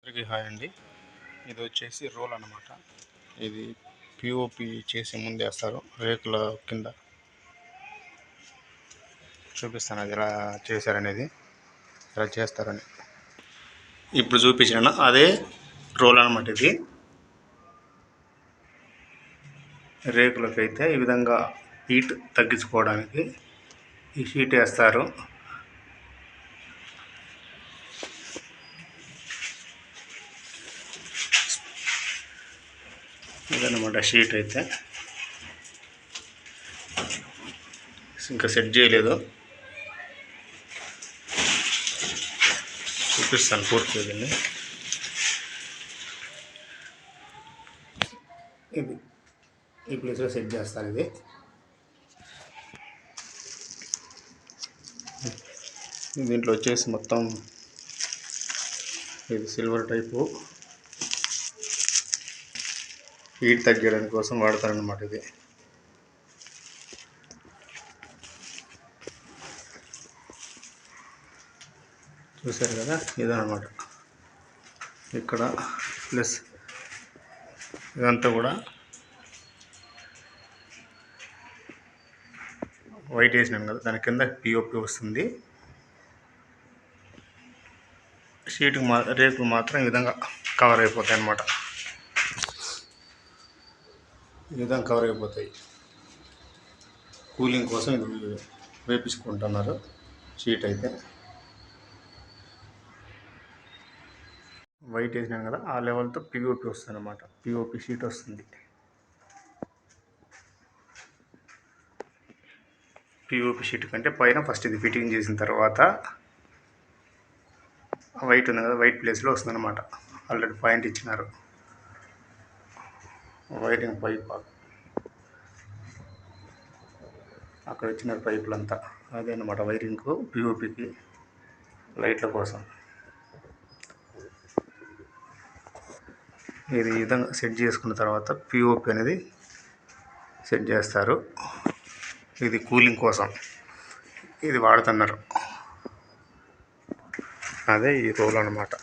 అందరికీ హాయ్ అండి. ఇది వచ్చేసి రోల్ అన్నమాట. ఇది పిఓపి చేసి ముందేస్తారు రేకుల కింద. చూపిస్తాను అది ఎలా చేశారనేది, ఎలా చేస్తారని. ఇప్పుడు చూపించిన అదే రోల్ అన్నమాట. ఇది రేకులకైతే ఈ విధంగా హీట్ తగ్గించుకోవడానికి ఈ షీట్ వేస్తారు. ఇదన్నమాట షీట్ అయితే ఇంకా సెట్ చేయలేదు, చూపిస్తాను పూర్తిగా. దీన్ని ఇది ఈ ప్లేస్లో సెట్ చేస్తాను. దీంట్లో వచ్చేసి మొత్తం ఇది సిల్వర్ టైపు హీట్ తగ్గడానికి కోసం వాడతారనమాట. ఇది చూసారు కదా, ఇదన్నమాట. ఇక్కడ ప్లస్ ఇదంతా కూడా వైట్ వేసినాను కదా, దాని కింద పిఓపి వస్తుంది. షీట్కి రేకులు మాత్రం ఈ విధంగా కవర్ అయిపోతాయి అన్నమాట. ఈ విధంగా కవర్ అయిపోతాయి. కూలింగ్ కోసం ఇది వేపించుకుంటున్నారు షీట్ అయితే. వైట్ వేసినాను కదా, ఆ లెవెల్తో పిఓపి వస్తుంది అన్నమాట. పిఓపి షీట్ వస్తుంది. పిఓపి షీట్ కంటే పైన ఫస్ట్ ఇది ఫిట్టింగ్ చేసిన తర్వాత వైట్ ఉంది కదా, వైట్ ప్లేస్లో వస్తుంది అన్నమాట. ఆల్రెడీ పాయింట్ ఇచ్చినారు. వైరింగ్ పైప్ అక్కడ ఇచ్చిన పైపులంతా అదే అన్నమాట. వైరింగ్ పిఓపికి లైట్ల కోసం ఇది ఈ విధంగా సెట్ చేసుకున్న తర్వాత పిఓపి అనేది సెట్ చేస్తారు. ఇది కూలింగ్ కోసం ఇది వాడుతున్నారు. అదే ఈ రోల్ అన్నమాట.